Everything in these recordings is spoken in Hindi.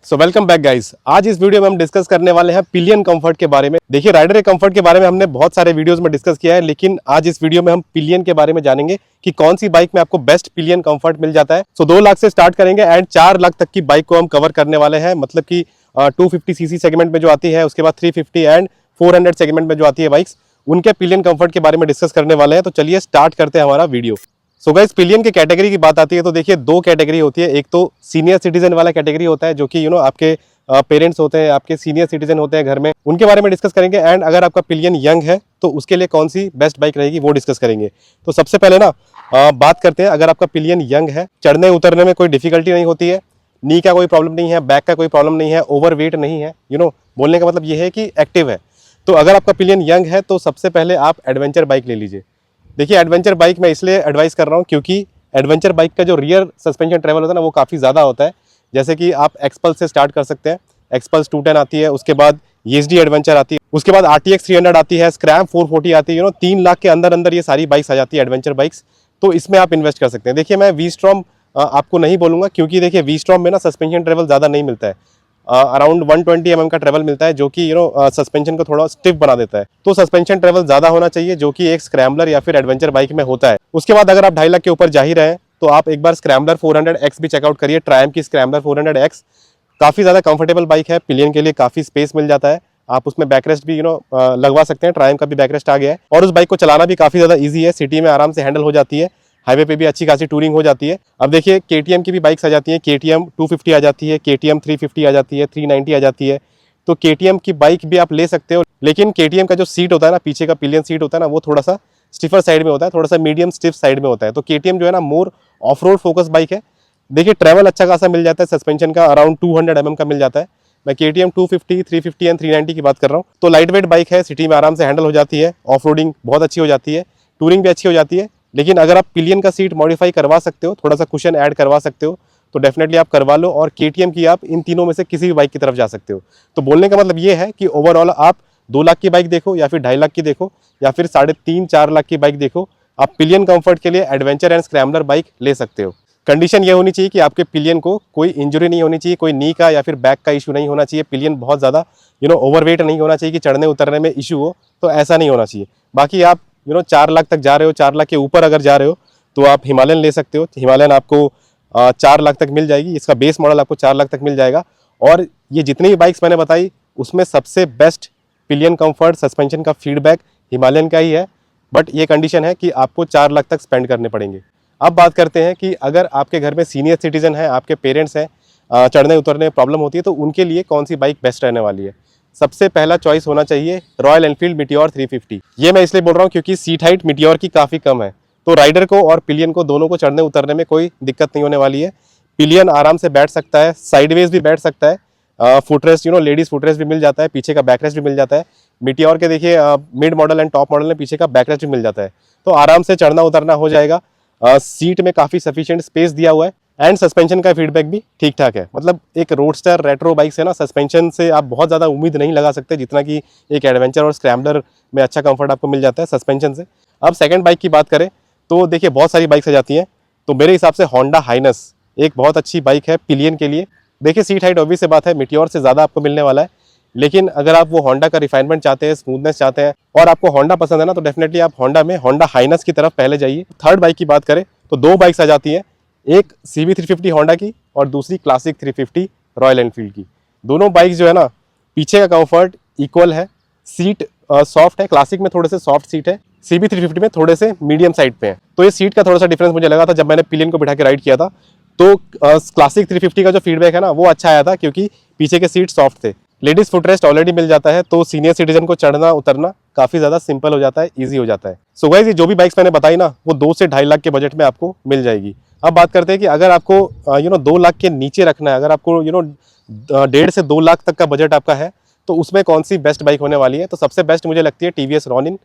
So welcome back guys. आज इस वीडियो में हम डिस्कस करने वाले हैं पिलियन कंफर्ट के बारे में। देखिए, राइडर के कंफर्ट के बारे में हमने बहुत सारे वीडियोस में डिस्कस किया है, लेकिन आज इस वीडियो में हम पिलियन के बारे में जानेंगे कि कौन सी बाइक में आपको बेस्ट पिलियन कंफर्ट मिल जाता है। सो 2 लाख से स्टार्ट करेंगे एंड 4 लाख तक की बाइक को हम कवर करने वाले हैं। मतलब कि 250 सीसी सेगमेंट में जो आती है, उसके बाद 350 एंड 400 सेगमेंट में जो आती है बाइक्स, उनके पिलियन कंफर्ट के बारे में डिस्कस करने वाले हैं। तो चलिए स्टार्ट करते हैं हमारा वीडियो। सो गाइस, पिलियन की कैटेगरी की बात आती है तो देखिए 2 कैटेगरी होती है। एक तो सीनियर सिटीजन वाला कैटेगरी होता है, जो कि आपके पेरेंट्स होते हैं, आपके सीनियर सिटीजन होते हैं घर में, उनके बारे में डिस्कस करेंगे। एंड अगर आपका पिलियन यंग है तो उसके लिए कौन सी बेस्ट बाइक रहेगी वो डिस्कस करेंगे। तो सबसे पहले बात करते हैं, अगर आपका पिलियन यंग है, चढ़ने उतरने में कोई डिफिकल्टी नहीं होती है, नी का कोई प्रॉब्लम नहीं है, बैक का कोई प्रॉब्लम नहीं है, ओवरवेट नहीं है, बोलने का मतलब ये है कि एक्टिव है। तो अगर आपका पिलियन यंग है तो सबसे पहले आप एडवेंचर बाइक ले लीजिए। देखिए, एडवेंचर बाइक मैं इसलिए एडवाइस कर रहा हूँ क्योंकि एडवेंचर बाइक का जो रियर सस्पेंशन ट्रेवल होता है ना, वो काफ़ी ज़्यादा होता है। जैसे कि आप एक्सपल्स से स्टार्ट कर सकते हैं। एक्सपल्स 210 आती है, उसके बाद ESD एडवेंचर आती है, उसके बाद RTX 300 आती है, स्क्रैम 440 आती है। 3 लाख के अंदर अंदर ये सारी बाइक्स आ जाती है एडवेंचर बाइक्स। तो इसमें आप इन्वेस्ट कर सकते हैं। देखिए, मैं V-Strom आपको नहीं बोलूँगा क्योंकि देखिए V-Strom में सस्पेंशन ट्रेवल ज़्यादा नहीं मिलता है। अराउंड 120 mm का ट्रेवल मिलता है, जो कि सस्पेंशन को थोड़ा स्टिफ बना देता है। तो सस्पेंशन ट्रेवल ज़्यादा होना चाहिए, जो कि एक स्क्रैम्बलर या फिर एडवेंचर बाइक में होता है। उसके बाद अगर आप 2.5 लाख के ऊपर जा ही रहे हैं तो आप एक बार स्क्रैम्बलर 400X भी चेकआउट करिए। ट्रायम्फ की स्क्रैम्बलर 400X काफ़ी ज़्यादा कंफर्टेबल बाइक है। पिलियन के लिए काफ़ी स्पेस मिल जाता है। आप उसमें बैकरेस्ट भी लगवा सकते हैं। ट्रायम्फ का भी बैकरेस्ट आ गया है और उस बाइक को चलाना भी काफ़ी ज़्यादा ईजी है। सिटी में आराम से हैंडल हो जाती है, हाईवे पे भी अच्छी खासी टूरिंग हो जाती है। अब देखिए, KTM की भी बाइक्स आ जाती है। KTM 250 आ जाती है, KTM 350 आ जाती है, 390 आ जाती है। तो KTM की बाइक भी आप ले सकते हो, लेकिन KTM का जो सीट होता है ना, पीछे का पिलियन सीट होता है ना, वो थोड़ा सा स्टिफर साइड में होता है, थोड़ा सा मीडियम स्टिफ साइड में होता है। तो KTM जो है ना, more of road focus bike है। देखिए, ट्रैवल अच्छा खासा मिल जाता है, सस्पेंशन का अराउंड 200 mm का मिल जाता है। मैं KTM 250, 350 एंड 390 की बात कर रहा हूँ। तो लाइट वेट बाइक है, सिटी में आराम से हैंडल हो जाती है, ऑफ रोडिंग बहुत अच्छी हो जाती है, टूरिंग भी अच्छी हो जाती है। लेकिन अगर आप पिलियन का सीट मॉडिफाई करवा सकते हो, थोड़ा सा कुशन ऐड करवा सकते हो, तो डेफिनेटली आप करवा लो। और KTM की आप इन तीनों में से किसी भी बाइक की तरफ जा सकते हो। तो बोलने का मतलब ये है कि ओवरऑल आप 2 लाख की बाइक देखो या फिर 2.5 लाख की देखो या फिर 3.5-4 लाख की बाइक देखो, आप पिलियन कंफर्ट के लिए एडवेंचर एंड स्क्रैम्बलर बाइक ले सकते हो। कंडीशन ये होनी चाहिए कि आपके पिलियन को कोई इंजरी नहीं होनी चाहिए, कोई नी का या फिर बैक का इशू नहीं होना चाहिए। पिलियन बहुत ज़्यादा ओवरवेट नहीं होना चाहिए कि चढ़ने उतरने में इशू हो, तो ऐसा नहीं होना चाहिए। बाकी आप 4 लाख तक जा रहे हो, 4 लाख के ऊपर अगर जा रहे हो तो आप हिमालयन ले सकते हो। हिमालयन आपको 4 लाख तक मिल जाएगी। इसका बेस मॉडल आपको 4 लाख तक मिल जाएगा। और ये जितनी भी बाइक्स मैंने बताई उसमें सबसे बेस्ट पिलियन कंफर्ट सस्पेंशन का फीडबैक हिमालयन का ही है। बट ये कंडीशन है कि आपको 4 लाख तक स्पेंड करने पड़ेंगे। अब बात करते हैं कि अगर आपके घर में सीनियर सिटीजन है, आपके पेरेंट्स हैं, चढ़ने उतरने में प्रॉब्लम होती है, तो उनके लिए कौन सी बाइक बेस्ट रहने वाली है। सबसे पहला चॉइस होना चाहिए रॉयल एनफील्ड मीटियोर 350। ये मैं इसलिए बोल रहा हूँ क्योंकि सीट हाइट मीटियोर की काफ़ी कम है, तो राइडर को और पिलियन को दोनों को चढ़ने उतरने में कोई दिक्कत नहीं होने वाली है। पिलियन आराम से बैठ सकता है, साइडवेज भी बैठ सकता है, फुटरेस्ट लेडीज फुटरेस्ट भी मिल जाता है, पीछे का बैकरेस्ट भी मिल जाता है। मीटियोर के देखिए mid model and top model में पीछे का बैकरेस्ट भी मिल जाता है, तो आराम से चढ़ना उतरना हो जाएगा। सीट में काफ़ी सफिशिएंट स्पेस दिया हुआ है एंड सस्पेंशन का फीडबैक भी ठीक ठाक है। मतलब एक रोडस्टर रेट्रो बाइक से ना, सस्पेंशन से आप बहुत ज़्यादा उम्मीद नहीं लगा सकते जितना कि एक एडवेंचर और स्क्रैम्बलर में अच्छा कंफर्ट आपको मिल जाता है सस्पेंशन से। अब सेकंड बाइक की बात करें तो देखिए बहुत सारी बाइक्स आ जाती हैं, तो मेरे हिसाब से होंडा हाइनस एक बहुत अच्छी बाइक है पिलियन के लिए। देखिए, सीट हाइट ऑब्वियस से बात है, मीटियोर से ज़्यादा आपको मिलने वाला है, लेकिन अगर आप वो होंडा का रिफाइनमेंट चाहते हैं, स्मूथनेस चाहते हैं और आपको होंडा पसंद है ना, तो डेफिनेटली आप होंडा में होंडा हाइनस की तरफ पहले जाइए। थर्ड बाइक की बात करें तो 2 बाइक्स आ जाती हैं, एक CB 350 होंडा की और दूसरी क्लासिक 350 रॉयल एनफील्ड की। दोनों बाइक्स जो है ना, पीछे का कंफर्ट इक्वल है, सीट सॉफ्ट है, क्लासिक में थोड़े से सॉफ्ट सीट है, CB 350 में थोड़े से मीडियम साइड पे है। तो ये सीट का थोड़ा सा डिफरेंस मुझे लगा था जब मैंने पिलियन को बिठा के राइड किया था। तो क्लासिक 350 का जो फीडबैक है ना, वो अच्छा आया था क्योंकि पीछे के सीट सॉफ्ट थे। लेडीज फुटरेस्ट ऑलरेडी मिल जाता है, तो सीनियर सिटीजन को चढ़ना उतरना काफी ज्यादा सिंपल हो जाता है, इजी हो जाता है। सो गाइस, ये जो भी बाइक्स मैंने बताई ना, वो 2 से 2.5 लाख के बजट में आपको मिल जाएगी। अब बात करते हैं कि अगर आपको 2 लाख के नीचे रखना है, अगर आपको 1.5 से 2 लाख तक का बजट आपका है, तो उसमें कौन सी बेस्ट बाइक होने वाली है। तो सबसे बेस्ट मुझे लगती है TVS रॉनिन।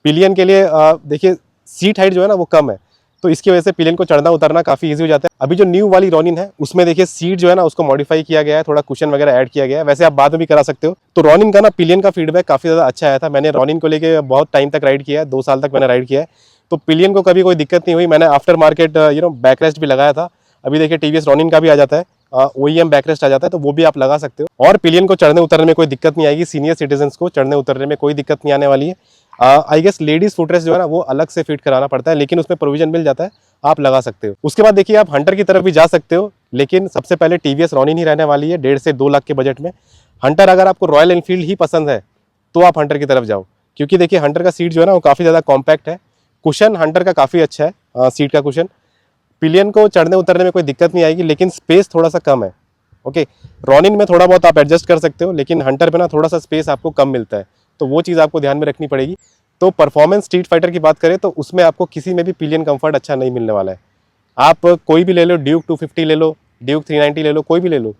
पिलियन के लिए देखिए सीट हाइट जो है ना वो कम है, तो इसकी वजह से पिलियन को चढ़ना उतरना काफ़ी इजी हो जाता है। अभी जो न्यू वाली रॉनिन है उसमें देखिए सीट जो है ना उसको मॉडिफाई किया गया है, थोड़ा कुशन वगैरह ऐड किया गया है, वैसे आप बाद में भी करा सकते हो। तो रॉनिन का ना पिलियन का फीडबैक काफ़ी ज़्यादा अच्छा आया था। मैंने रॉनिन को लेके बहुत टाइम तक राइड किया है, 2 साल तक मैंने राइड किया है, तो पिलियन को कभी कोई दिक्कत नहीं हुई। मैंने आफ्टर मार्केट बैकरेस्ट भी लगाया था। अभी देखिए TVS रॉनिन का भी आ जाता है, OEM बैकरेस्ट आ जाता है, तो वो भी आप लगा सकते हो। और पिलियन को चढ़ने उतरने में कोई दिक्कत नहीं आएगी, सीनियर सिटीजन्स को चढ़ने उतरने में कोई दिक्कत नहीं आने वाली है। आई गेस लेडीज फुटरेस्ट जो है ना वो अलग से फिट कराना पड़ता है, लेकिन उसमें प्रोविजन मिल जाता है, आप लगा सकते हो। उसके बाद देखिए आप हंटर की तरफ भी जा सकते हो, लेकिन सबसे पहले TVS रॉनिन ही रहने वाली है 1.5 से 2 लाख के बजट में। हंटर अगर आपको रॉयल एनफील्ड ही पसंद है तो आप हंटर की तरफ जाओ, क्योंकि देखिए हंटर का सीट जो है ना वो काफ़ी ज़्यादा कॉम्पैक्ट है। कुशन हंटर का काफ़ी अच्छा है, सीट का कुशन। पिलियन को चढ़ने उतरने में कोई दिक्कत नहीं आएगी, लेकिन स्पेस थोड़ा सा कम है। ओके, रॉनिन में थोड़ा बहुत आप एडजस्ट कर सकते हो, लेकिन हंटर पे ना थोड़ा सा स्पेस आपको कम मिलता है, तो वो चीज़ आपको ध्यान में रखनी पड़ेगी। तो परफॉर्मेंस स्ट्रीट फाइटर की बात करें तो उसमें आपको किसी में भी पिलियन कंफर्ट अच्छा नहीं मिलने वाला है। आप कोई भी ले लो, ड्यूक 250 ले लो, ड्यूक 390 ले लो, कोई भी ले लो।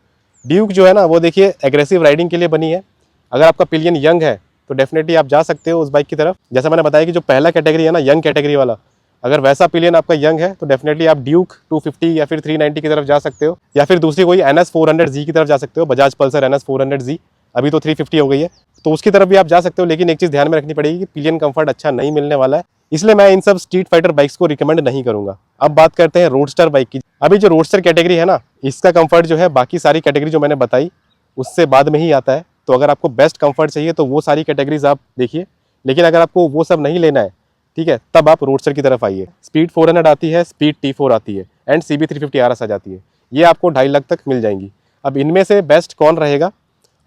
ड्यूक जो है ना वो देखिए एग्रेसिव राइडिंग के लिए बनी है। अगर आपका पिलियन यंग है तो डेफिनेटली आप जा सकते हो उस बाइक की तरफ। जैसा मैंने बताया कि जो पहला कैटेगरी है ना यंग कैटेगरी वाला, अगर वैसा पिलियन आपका यंग है तो डेफिनेटली आप ड्यूक 250 या फिर 390 की तरफ जा सकते हो, या फिर दूसरी कोई NS 400Z की तरफ जा सकते हो, बजाज पल्सर NS 400Z। अभी तो 350 हो गई है, तो उसकी तरफ भी आप जा सकते हो। लेकिन एक चीज़ ध्यान में रखनी पड़ेगी कि पिलियन कंफर्ट अच्छा नहीं मिलने वाला है, इसलिए मैं इन सब स्ट्रीट फाइटर बाइक्स को रिकमेंड नहीं करूंगा। अब बात करते हैं रोडस्टर बाइक की। अभी जो रोडस्टर कैटेगरी है ना, इसका कंफर्ट जो है बाकी सारी कैटेगरी जो मैंने बताई उससे बाद में ही आता है। तो अगर आपको बेस्ट कंफर्ट चाहिए तो वो सारी कैटेगरीज आप देखिए, लेकिन अगर आपको वो सब नहीं लेना है, ठीक है, तब आप रोडस्टर की तरफ आइए। स्पीड 400 आती है, स्पीड T4 आती है, एंड CB 350 RS आ जाती है। ये आपको 2.5 लाख तक मिल जाएंगी। अब इनमें से बेस्ट कौन रहेगा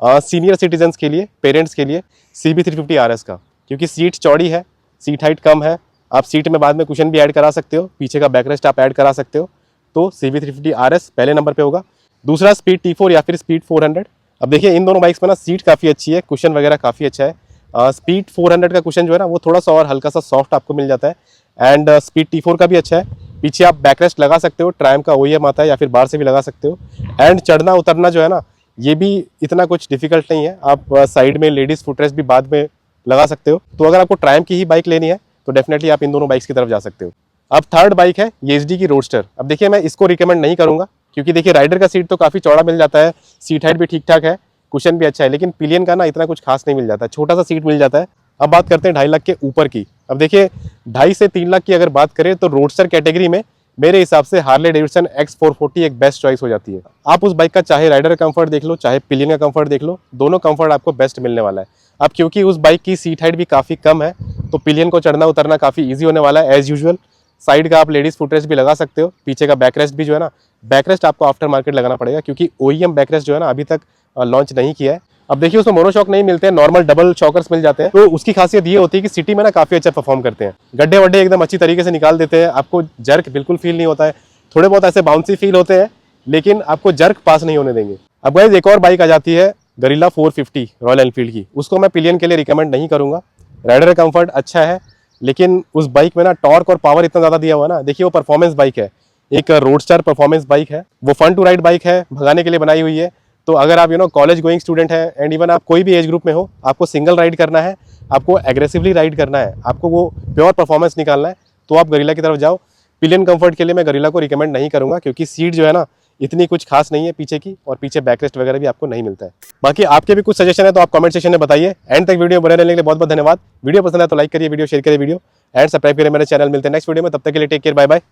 सीनियर सिटीजन्स के लिए, पेरेंट्स के लिए? CB 350 RS का, क्योंकि सीट चौड़ी है, सीट हाइट कम है, आप सीट में बाद में कुशन भी ऐड करा सकते हो, पीछे का बैकरेस्ट आप ऐड करा सकते हो, तो CB 350 RS पहले नंबर पे होगा। दूसरा स्पीड T4 या फिर स्पीड 400। अब देखिए इन दोनों बाइक्स में ना सीट काफ़ी अच्छी है, कुशन वगैरह काफ़ी अच्छा है। स्पीड 400 का कुशन जो है ना वो थोड़ा सा और हल्का सा सॉफ्ट आपको मिल जाता है, एंड स्पीड T4 का भी अच्छा है। पीछे आप बैकरेस्ट लगा सकते हो, ट्रायम्फ का OEM आता है, या फिर बार से भी लगा सकते हो। एंड चढ़ना उतरना जो है ना ये भी इतना कुछ डिफिकल्ट नहीं है, आप साइड में लेडीज फुटरेस्ट भी बाद में लगा सकते हो। तो अगर आपको ट्रायम्फ की ही बाइक लेनी है तो डेफिनेटली आप इन दोनों बाइक्स की तरफ जा सकते हो। अब थर्ड बाइक है ESD की रोडस्टर। अब देखिए मैं इसको रिकमेंड नहीं करूंगा, क्योंकि देखिए राइडर का सीट तो काफ़ी चौड़ा मिल जाता है, सीट हाइट भी ठीक ठाक है, कुशन भी अच्छा है, लेकिन पिलियन का ना इतना कुछ खास नहीं मिल जाता है, छोटा सा सीट मिल जाता है। अब बात करते हैं 2.5 लाख के ऊपर की। अब देखिए 2.5 से 3 लाख की अगर बात करें तो रोडस्टर कैटेगरी में मेरे हिसाब से हार्ले डेविडसन X440 एक बेस्ट चॉइस हो जाती है। आप उस बाइक का चाहे राइडर कंफर्ट देख लो, चाहे पिलियन का कंफर्ट देख लो, दोनों कंफर्ट आपको बेस्ट मिलने वाला है। अब क्योंकि उस बाइक की सीट हाइट भी काफ़ी कम है, तो पिलियन को चढ़ना उतरना काफ़ी ईजी होने वाला है एज यूजुअल। साइड का आप लेडीज फुटरेस्ट भी लगा सकते हो, पीछे का बैकरेस्ट भी जो है ना, बैकरेस्ट आपको आफ्टर मार्केट लगाना पड़ेगा, क्योंकि OEM बैकरेस्ट जो है ना अभी तक लॉन्च नहीं किया है। अब देखिए उसमें मोनोशॉक नहीं मिलते हैं, नॉर्मल डबल शॉकर्स मिल जाते हैं। तो उसकी खासियत ये होती है कि सिटी में ना काफ़ी अच्छा परफॉर्म करते हैं, गड्ढे वड्ढे एकदम अच्छी तरीके से निकाल देते हैं, आपको जर्क बिल्कुल फील नहीं होता है। थोड़े बहुत ऐसे बाउंसी फील होते हैं, लेकिन आपको जर्क पास नहीं होने देंगे। अब गाइस एक और बाइक आ जाती है गरिल्ला 450 रॉयल एनफील्ड की, उसको मैं पिलियन के लिए रिकमेंड नहीं करूंगा। राइडर कंफर्ट अच्छा है, लेकिन उस बाइक में ना टॉर्क और पावर इतना ज़्यादा दिया हुआ ना, देखिए वो परफॉर्मेंस बाइक है, एक रोडस्टर परफॉर्मेंस बाइक है, वो फन टू राइड बाइक है, भगाने के लिए बनाई हुई है। तो अगर आप कॉलेज गोइंग स्टूडेंट है, एंड इवन आप कोई भी एज ग्रुप में हो, आपको सिंगल राइड करना है, आपको एग्रेसिवली राइड करना है, आपको वो प्योर परफॉर्मेंस निकालना है, तो आप गरिल्ला की तरफ जाओ। पिलियन कंफर्ट के लिए मैं गरिल्ला को रिकमेंड नहीं करूंगा, क्योंकि सीट जो है ना इतनी कुछ खास नहीं है पीछे की, और पीछे बैकरेस्ट वगैरह भी आपको नहीं मिलता है। बाकी आपके भी कुछ सजेशन है तो आप कमेंट सेक्शन में बताइए। एंड तक वीडियो बने रहने के लिए बहुत बहुत धन्यवाद। वीडियो पसंद है तो लाइक करिए, वीडियो शेयर करिए, वीडियो एंड सब्सक्राइब करिए मेरे चैनल। मिलते हैं नेक्स्ट वीडियो में, तब तक के लिए take care, bye bye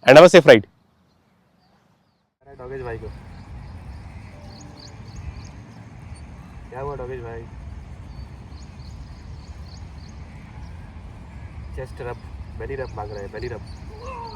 and have a safe ride. Dogesh भाई को क्या हुआ? डॉगेश भाई चेस्ट रब, बेली रब मांग रहे हैं, बेली रब।